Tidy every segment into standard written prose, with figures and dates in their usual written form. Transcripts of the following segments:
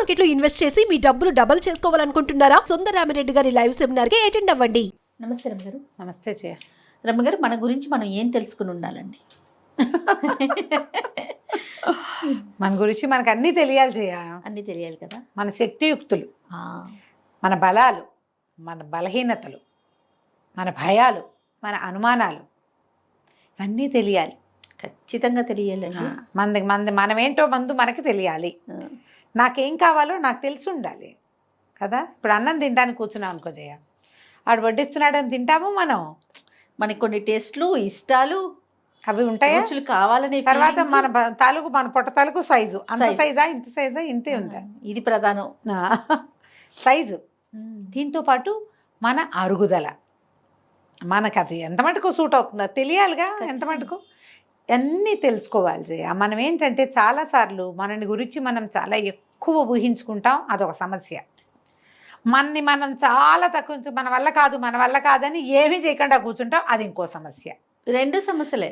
Market లో invest చేసి మీ డబ్బులు డబుల్ చేసుకోవాలనుకుంటున్నారా? సుందరరామిరెడ్డి గారి లైవ్ సెమినార్ కి అటెండ్ అవ్వండి. నమస్తే రమ్మగారు. నమస్తే జయ. రమ్మగారు, మన గురించి మనం ఏం తెలుసుకుని ఉండాలండి? మన గురించి మనకు అన్నీ తెలియాలి జయ. అన్నీ తెలియాలి కదా. మన శక్తియుక్తులు, ఆ, మన బలాలు, మన బలహీనతలు, మన భయాలు, మన అనుమానాలు అన్నీ తెలియాలి. ఖచ్చితంగా తెలియాలండి. మనమేంటో మనకి తెలియాలి. నాకేం కావాలో నాకు తెలిసి ఉండాలి కదా. ఇప్పుడు అన్నం తినడానికి కూర్చున్నాం అనుకో జయ, ఆడు వడ్డిస్తున్నాడని తింటాము మనం. మనకి కొన్ని టేస్ట్లు, ఇష్టాలు అవి ఉంటాయి. రుచులు కావాలనే తర్వాత feelings. మన పొట్ట తాలూకు సైజు, అంత Size. సైజా ఇంత సైజా ఇంతే ఉందా ఇది ప్రధానం. సైజు. దీంతో పాటు మన అరుగుదల, మనకు అది ఎంత మటుకు సూట్ అవుతుందో తెలియాలిగా. ఎంత మటుకు అన్నీ తెలుసుకోవాలి జయ. మనం ఏంటంటే చాలాసార్లు మనని గురించి మనం చాలా ఎక్కువ ఊహించుకుంటాం, అదొక సమస్య. మనం చాలా తక్కువ, మన వల్ల కాదని ఏమీ చేయకుండా కూర్చుంటాం, అది ఇంకో సమస్య. రెండు సమస్యలే.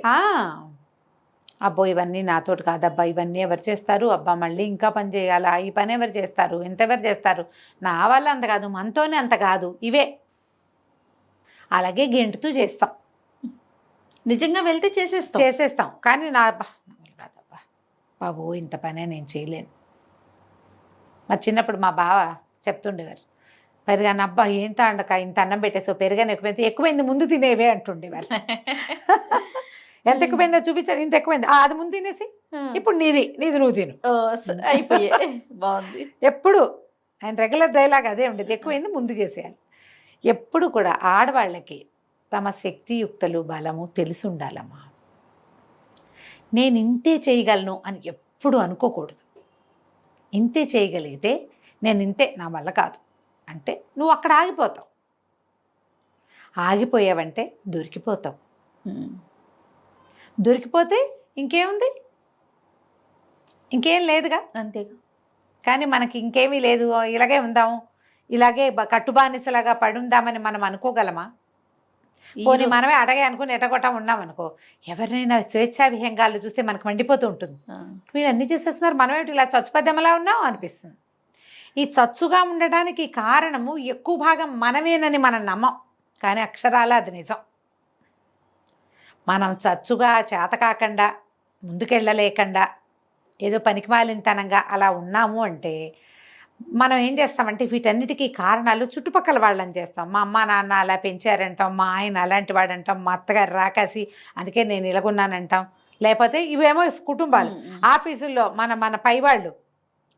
అబ్బో ఇవన్నీ నాతోటి కాదబ్బా, ఇవన్నీ ఎవరు చేస్తారు, అబ్బా మళ్ళీ ఇంకా పని చేయాలా, ఈ పని ఎవరు చేస్తారు, ఎంతెవరు చేస్తారు, నా వల్ల అంత కాదు, మనతోనే అంత కాదు, ఇవే. అలాగే గెంటుతూ చేస్తాం, నిజంగా వెళ్తే చేసేస్తాం. కానీ నా వల్ల కాదబ్బా, బాబు ఇంత పనే నేను చేయలేను. మా చిన్నప్పుడు మా బావ చెప్తుండేవారు, పెరుగాను అబ్బా ఏంత అండక ఇంత అన్నం పెట్టేసావు, పెరుగాను ఎక్కువైంది ముందు తినేవే అంటుండేవారు. ఎంత ఎక్కువైందో చూపించారు, ఇంత ఎక్కువైంది, అది ముందు తినేసి ఇప్పుడు నీది నువ్వు తిను. అయిపోయే బాగుంది. ఎప్పుడు ఆయన రెగ్యులర్ డైలాగ్ అదే ఉండేది, ఎక్కువైంది ముందు చేసేయాలి. ఎప్పుడు కూడా ఆడవాళ్ళకి తమ శక్తియుక్తలు, బలము తెలిసి ఉండాలమ్మా. నేను ఇంతే చేయగలను అని ఎప్పుడు అనుకోకూడదు. ఇంతే చేయగలిగితే నేను ఇంతే, నా వల్ల కాదు అంటే నువ్వు అక్కడ ఆగిపోతావు. ఆగిపోయావంటే దొరికిపోతావు. దొరికిపోతే ఇంకేముంది, ఇంకేం లేదుగా. అంతేగా. కానీ మనకి ఇంకేమీ లేదు, ఇలాగే ఉందాము, ఇలాగే కట్టుబానిసలాగా పడుందామని మనం అనుకోగలమా? పోనీ మనమే అడగే అనుకుని ఎటగొట్ట ఉన్నామనుకో, ఎవరినైనా స్వేచ్ఛా విహంగాలు చూస్తే మనకు మండిపోతూ ఉంటుంది. వీళ్ళు అన్నీ చేసేస్తున్నారు, మనమేమిటి ఇలా చచ్చుపద్దెమలా ఉన్నాం అనిపిస్తుంది. ఈ చచ్చుగా ఉండడానికి కారణము ఎక్కువ భాగం మనమేనని మనం నమ్మం, కానీ అక్షరాల అది నిజం. మనం చచ్చుగా చేతకాకుండా, ముందుకెళ్ళలేకుండా, ఏదో పనికిమాలినతనంగా అలా ఉన్నాము అంటే మనం ఏం చేస్తామంటే వీటన్నిటికీ కారణాలు చుట్టుపక్కల వాళ్ళని చేస్తాం. మా అమ్మ నాన్న అలా పెంచారంటాం, మా ఆయన అలాంటి వాడంటాం, మా అత్తగారు రాకాసి అందుకే నేను ఇలాగున్నానంటాం. లేకపోతే ఇవేమో కుటుంబాలు, ఆఫీసుల్లో మన పైవాళ్ళు,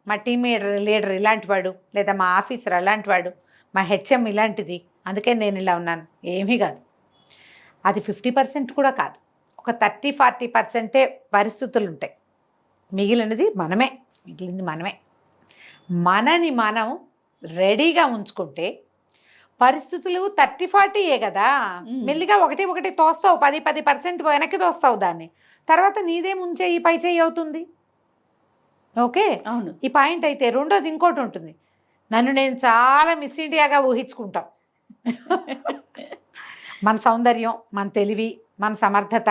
మా టీమ్ లీడర్ ఇలాంటి వాడు, లేదా మా ఆఫీసర్ అలాంటి వాడు, మా హెచ్ఎం ఇలాంటిది, అందుకే నేను ఇలా ఉన్నాను. ఏమీ కాదు, అది 50% కూడా కాదు. ఒక 30-40% పరిస్థితులు ఉంటాయి. మిగిలినది మనమే. మనని మనం రెడీగా ఉంచుకుంటే పరిస్థితులు 30-40 కదా. మెల్లిగా ఒకటి తోస్తావు, 10% వెనక్కి తోస్తావు దాన్ని. తర్వాత నీదే ముంచే ఈ పై చేయి అవుతుంది. ఓకే, అవును. ఈ పాయింట్ అయితే. రెండోది ఇంకోటి ఉంటుంది, నన్ను నేను చాలా మిస్ ఇండియాగా ఊహించుకుంటాం. మన సౌందర్యం, మన తెలివి, మన సమర్థత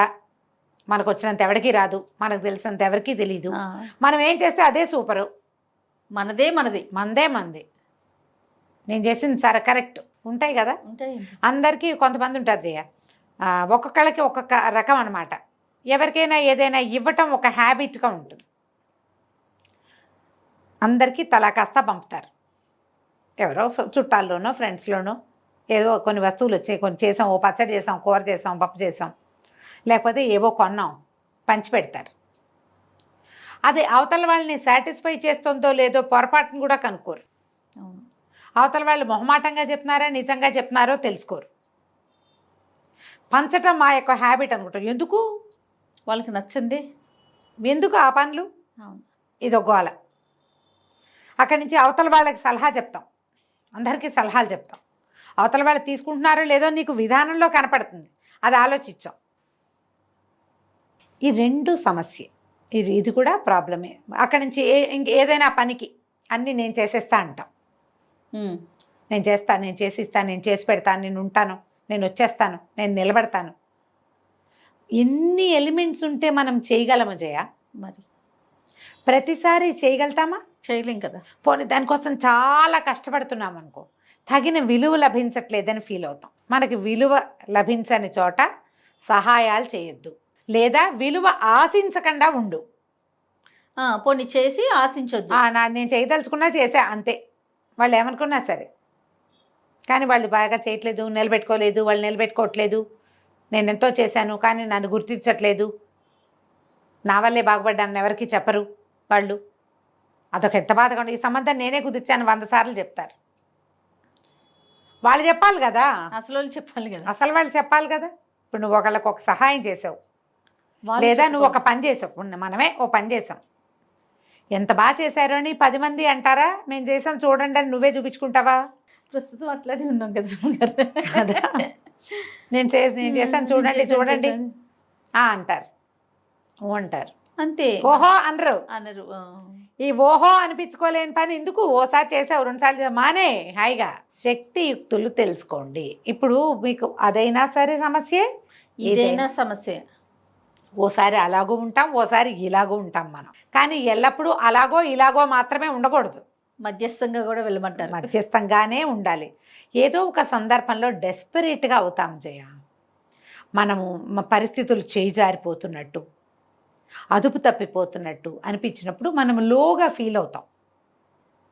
మనకు వచ్చినంత ఎవరికి రాదు, మనకు తెలిసినంత ఎవరికి తెలీదు. మనం ఏం చేస్తే అదే సూపరు, మనదే. మందే. నేను చేసింది సరే కరెక్ట్ ఉంటాయి కదా. ఉంటాయి. అందరికీ కొంతమంది ఉంటారు జయ, ఒక్కొక్కళ్ళకి ఒక్కొక్క రకం అనమాట. ఎవరికైనా ఏదైనా ఇవ్వటం ఒక హ్యాబిట్గా ఉంటుంది. అందరికీ తలా కాస్త పంపుతారు. ఎవరో చుట్టాల్లోనో ఫ్రెండ్స్లోనో ఏదో కొన్ని వస్తువులు వచ్చాయి, కొన్ని చేసాం, ఓ పచ్చడి చేసాం, కూర చేసాం, పప్పు చేసాం, లేకపోతే ఏవో కొన్నాం, పంచి పెడతారు. అది అవతల వాళ్ళని సాటిస్ఫై చేస్తుందో లేదో పొరపాటును కూడా కనుక్కోరు. అవతల వాళ్ళు మొహమాటంగా చెప్తున్నారా నిజంగా చెప్తున్నారో తెలుసుకోరు. పంచటం మా యొక్క హ్యాబిట్ అనుకుంటారు. ఎందుకు వాళ్ళకి నచ్చింది, ఎందుకు ఆ పనులు, ఇది గోల. అక్కడి నుంచి అవతల వాళ్ళకి సలహా చెప్తాం, అందరికీ సలహాలు చెప్తాం. అవతల వాళ్ళు తీసుకుంటున్నారో లేదో నీకు విధానంలో కనపడుతుంది, అది ఆలోచించాం. ఈ రెండు సమస్య, ఇది కూడా ప్రాబ్లమే. అక్కడి నుంచి ఏదైనా పనికి అన్నీ నేను చేసేస్తా అంటాం. నేను చేస్తాను, నేను చేసిస్తాను, నేను చేసి పెడతాను, నేను ఉంటాను, నేను వచ్చేస్తాను, నేను నిలబడతాను. ఎన్ని ఎలిమెంట్స్ ఉంటే మనం చేయగలము జయ. మరి ప్రతిసారి చేయగలుగుతామా? చేయలేం కదా. పోనీ దానికోసం చాలా కష్టపడుతున్నాం అనుకో, తగిన విలువ లభించట్లేదని ఫీల్ అవుతాం. మనకి విలువ లభించని చోట సహాయాలు చేయొద్దు, లేదా విలువ ఆశించకుండా ఉండు. పోనీ చేసి ఆశించొద్దు. నేను చేయదలుచుకున్నా చేసా అంతే, వాళ్ళు ఏమనుకున్నా సరే. కానీ వాళ్ళు బాగా చేయట్లేదు, నిలబెట్టుకోలేదు, వాళ్ళు నిలబెట్టుకోవట్లేదు. నేను ఎంతో చేశాను కానీ నన్ను గుర్తించట్లేదు, నా వల్లే బాగుపడ్డాను ఎవరికి చెప్పరు వాళ్ళు. అదొక ఎంత బాధగా ఉంటుంది. ఈ సంబంధం నేనే కుదిర్చాను 100 సార్లు చెప్తారు. వాళ్ళు చెప్పాలి కదా, అసలు వాళ్ళు చెప్పాలి కదా. అసలు వాళ్ళు చెప్పాలి కదా. ఇప్పుడు నువ్వు ఒకళ్ళకి ఒక సహాయం చేసావు, లేదా నువ్వు ఒక పని చేసావు, మనమే ఓ పని చేసాం, ఎంత బాగా చేశారు అని 10 మంది అంటారా? మేము చేసాం చూడండి అని నువ్వే చూపించుకుంటావా? ప్రస్తుతం అట్లానే ఉన్నాం కదా కదా. నేను చేశాను చూడండి చూడండి అంటారు, అంటారు అంతే. ఓహో అనరు. అనరు. ఈ ఓహో అనిపించుకోలేని పని ఎందుకు? ఓసారి చేసావు 2 సార్లు మానే హాయిగా. శక్తియుక్తులు తెలుసుకోండి. ఇప్పుడు మీకు అదైనా సరే సమస్యే, ఇదైనా సమస్య. ఓసారి అలాగూ ఉంటాం, ఓసారి ఇలాగూ ఉంటాం మనం. కానీ ఎల్లప్పుడూ అలాగో ఇలాగో మాత్రమే ఉండకూడదు, మధ్యస్థంగా కూడా వెళ్ళమంటారు. మధ్యస్థంగానే ఉండాలి. ఏదో ఒక సందర్భంలో డెస్పరేట్గా అవుతాం జయ. మనము పరిస్థితులు చేయి జారిపోతున్నట్టు, అదుపు తప్పిపోతున్నట్టు అనిపించినప్పుడు మనం లోగా ఫీల్ అవుతాం.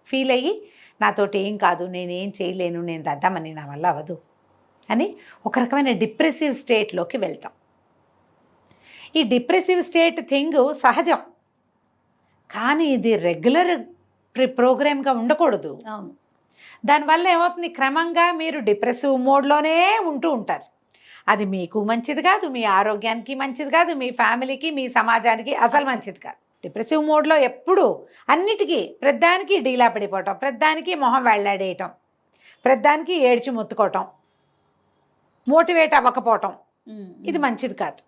ఫీల్ అయ్యి నాతోటి ఏం కాదు, నేనేం చేయలేను, నేను దద్దామని, నా వల్ల అవ్వదు అని ఒక రకమైన డిప్రెసివ్ స్టేట్లోకి వెళ్తాం. ఈ డిప్రెసివ్ స్టేట్ థింగ్ సహజం, కానీ ఇది రెగ్యులర్ ప్రోగ్రామ్గా ఉండకూడదు. అవును. దానివల్ల ఏమవుతుంది, క్రమంగా మీరు డిప్రెసివ్ మోడ్లోనే ఉంటూ ఉంటారు. అది మీకు మంచిది కాదు, మీ ఆరోగ్యానికి మంచిది కాదు, మీ ఫ్యామిలీకి, మీ సమాజానికి అసలు మంచిది కాదు. డిప్రెసివ్ మోడ్లో ఎప్పుడు అన్నిటికీ ప్రతిదానికి డీలా పడిపోవటం, ప్రతిదానికి మొహం వెళ్ళాడేయటం, ప్రతిదానికి ఏడ్చి మొత్తుకోవటం, మోటివేట్ అవ్వకపోవటం, ఇది మంచిది కాదు.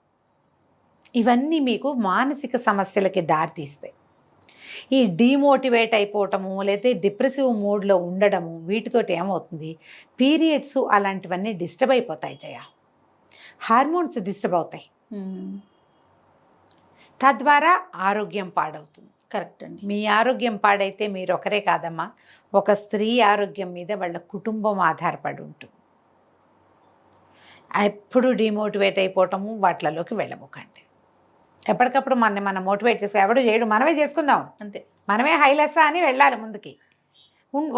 ఇవన్నీ మీకు మానసిక సమస్యలకి దారితీస్తాయి. ఈ డీమోటివేట్ అయిపోవటము, లేదా డిప్రెసివ్ మోడ్లో ఉండడము, వీటితోటి ఏమవుతుంది, పీరియడ్స్ అలాంటివన్నీ డిస్టర్బ్ అయిపోతాయి జయ. హార్మోన్స్ డిస్టర్బ్ అవుతాయి, తద్వారా ఆరోగ్యం పాడవుతుంది. కరెక్ట్ అండి. మీ ఆరోగ్యం పాడైతే మీరు ఒకరే కాదమ్మా, ఒక స్త్రీ ఆరోగ్యం మీద వాళ్ళ కుటుంబం ఆధారపడి ఉంటుంది. ఎప్పుడు డిమోటివేట్ అయిపోవటము వాటిలోకి వెళ్ళబోకండి. ఎప్పటికప్పుడు మనం మోటివేట్ చేసుకో, ఎవడు చేయడు, మనమే చేసుకుందాం అంతే. మనమే హైలెస్సా అని వెళ్ళాలి ముందుకి.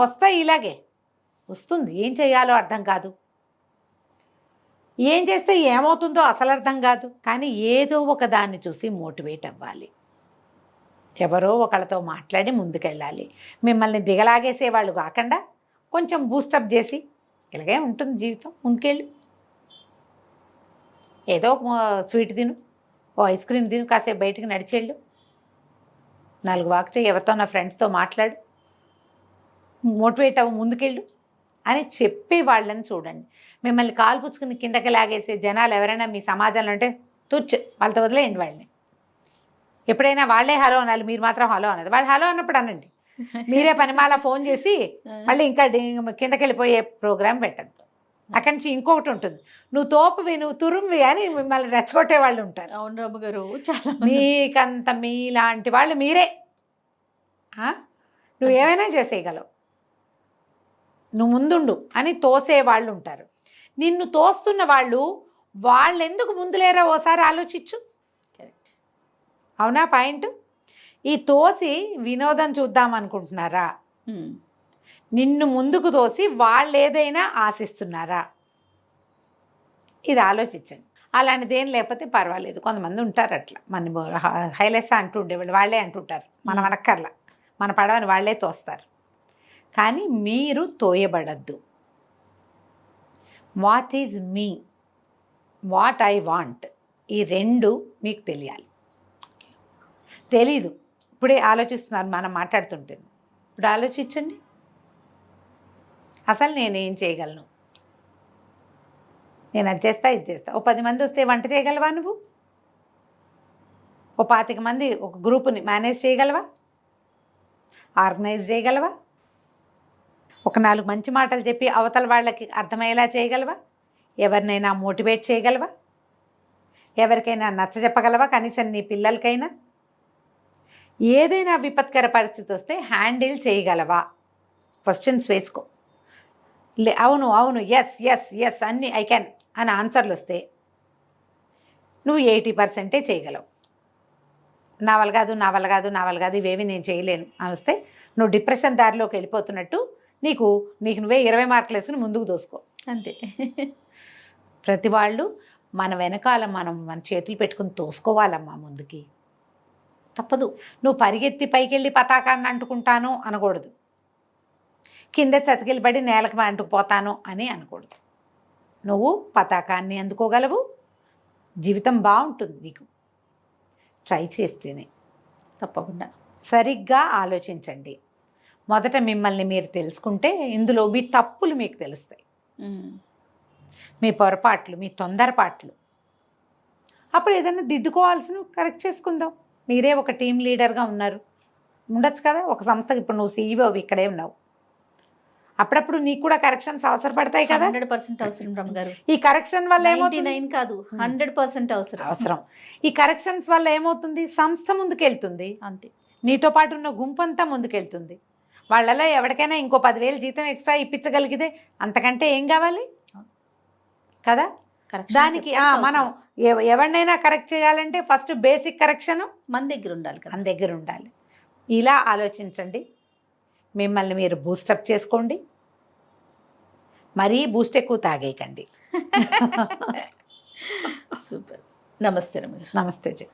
వస్తాయి, ఇలాగే వస్తుంది. ఏం చేయాలో అర్థం కాదు, ఏం చేస్తే ఏమవుతుందో అసలు అర్థం కాదు. కానీ ఏదో ఒక దాన్ని చూసి మోటివేట్ అవ్వాలి, ఎవరో ఒకళ్ళతో మాట్లాడి ముందుకెళ్ళాలి. మిమ్మల్ని దిగలాగేసేవాళ్ళు కాకుండా కొంచెం బూస్టప్ చేసి, ఇలాగే ఉంటుంది జీవితం, ముందుకెళ్ళు. ఏదో స్వీట్ తిను, ఓ ఐస్ క్రీమ్ తిను, కాసేపు బయటికి నడిచేళ్ళు, 4 వాక్ చేయి, ఎవరితో నా ఫ్రెండ్స్తో మాట్లాడు, మోటివేట్ అవ్వు, ముందుకెళ్ళు అని చెప్పే వాళ్ళని చూడండి. మిమ్మల్ని కాలు పుచ్చుకుని కిందకి లాగేసే జనాలు ఎవరైనా మీ సమాజంలో ఉంటే తుచ్చు, వాళ్ళతో వదిలేయండి వాళ్ళని. ఎప్పుడైనా వాళ్ళే హలో అనాలి, మీరు మాత్రం హలో అనదు. వాళ్ళు హలో అన్నప్పుడు అనండి, మీరే పనిమాల ఫోన్ చేసి మళ్ళీ ఇంకా కిందకి వెళ్ళిపోయే ప్రోగ్రాం పెట్టద్దు. అక్కడి నుంచి ఇంకొకటి ఉంటుంది, నువ్వు తోపువి, నువ్వు తురుంవి అని మిమ్మల్ని రెచ్చగొట్టే వాళ్ళు ఉంటారు. అవును రాము గారు, చాలా మీకంత మీలాంటి వాళ్ళు మీరే. నువ్వు ఏమైనా చేసేయగలవు, నువ్వు ముందుండు అని తోసే వాళ్ళు ఉంటారు. నిన్ను తోస్తున్న వాళ్ళు ఎందుకు ముందులేరా ఓసారి ఆలోచించు. కరెక్ట్. అవునా పాయింట్? ఈ తోసి వినోదం చూద్దాం అనుకుంటున్నారా? నిన్ను ముందుకు తోసి వాళ్ళు ఏదైనా ఆశిస్తున్నారా? ఇది ఆలోచించండి. అలాంటిది ఏం లేకపోతే పర్వాలేదు. కొంతమంది ఉంటారు అట్లా, మన హైలెస్సా అంటూ ఉండేవాళ్ళు, వాళ్ళే అంటుంటారు, మనం అనక్కర్లా, మన పడవని వాళ్ళే తోస్తారు. కానీ మీరు తోయబడద్దు. What is me, what I want, ఈ 2 మీకు తెలియాలి. తెలీదు, ఇప్పుడే ఆలోచిస్తున్నారు మనం మాట్లాడుతుంటే. ఇప్పుడు ఆలోచించండి, అసలు నేనేం చేయగలను, నేను అది చేస్తా, ఇది చేస్తా. ఓ 10 మంది వస్తే వంట చేయగలవా నువ్వు? ఓ 25 మంది ఒక గ్రూపుని మేనేజ్ చేయగలవా? ఆర్గనైజ్ చేయగలవా? ఒక 4 మంచి మాటలు చెప్పి అవతల వాళ్ళకి అర్థమయ్యేలా చేయగలవా? ఎవరినైనా మోటివేట్ చేయగలవా? ఎవరికైనా నచ్చ చెప్పగలవా? కనీసం నీ పిల్లలకైనా. ఏదైనా విపత్కర పరిస్థితి వస్తే హ్యాండిల్ చేయగలవా క్వశ్చన్స్ వేసుకో. అవును అవును ఎస్ ఎస్ ఎస్ అన్నీ ఐ క్యాన్ అని ఆన్సర్లు వస్తే నువ్వు 80% చేయగలవు. నా వల్ల కాదు నా వల్ల కాదు నా వల్ల కాదు ఇవేవి నేను చేయలేను అని వస్తే నువ్వు డిప్రెషన్ దారిలోకి వెళ్ళిపోతున్నట్టు నీకు నువ్వే 20 మార్కులు వేసుకుని ముందుకు దోసుకో. అంతే. ప్రతి వాళ్ళు మన వెనకాల మన చేతులు పెట్టుకుని తోసుకోవాలమ్మా ముందుకి. తప్పదు. నువ్వు పరిగెత్తి పైకి వెళ్ళి పతాకాన్ని అంటుకుంటాను అనకూడదు, కింద చతికిలబడి నేలకు అంటుకుపోతాను అని అనకూడదు. నువ్వు పతాకాన్ని అందుకోగలవు, జీవితం బాగుంటుంది నీకు ట్రై చేస్తేనే. తప్పకుండా. సరిగ్గా ఆలోచించండి. మొదట మిమ్మల్ని మీరు తెలుసుకుంటే ఇందులో మీ తప్పులు మీకు తెలుస్తాయి, మీ పొరపాట్లు, మీ తొందరపాట్లు. అప్పుడు ఏదైనా దిద్దుకోవాల్సిన కరెక్ట్ చేసుకుందాం. మీరే ఒక టీం లీడర్గా ఉండొచ్చు కదా ఒక సంస్థకి. ఇప్పుడు నువ్వు CEO ఇక్కడే ఉన్నావు, అప్పుడప్పుడు నీకు కూడా కరెక్షన్స్ అవసరపడతాయి కదా. 100% అవసరం రమ్మగారు. ఈ కరెక్షన్ వల్ల 99 కాదు 100% అవసరం. ఈ కరెక్షన్స్ వల్ల ఏమవుతుంది, సంస్థ ముందుకెళ్తుంది, అంతే. నీతో పాటు ఉన్న గుంపంతా ముందుకెళ్తుంది. వాళ్ళలో ఎవరికైనా ఇంకో 10,000 జీతం ఎక్స్ట్రా ఇప్పించగలిగితే అంతకంటే ఏం కావాలి కదా. దానికి మనం ఎవరినైనా కరెక్ట్ చేయాలంటే ఫస్ట్ బేసిక్ కరెక్షన్ మన దగ్గర ఉండాలి కదా. మన దగ్గర ఉండాలి. ఇలా ఆలోచించండి, మిమ్మల్ని మీరు బూస్టప్ చేసుకోండి, మరీ బూస్ట్ ఎక్కువ తాగేయకండి. సూపర్. నమస్తే రమ్మగారు. నమస్తే జీ.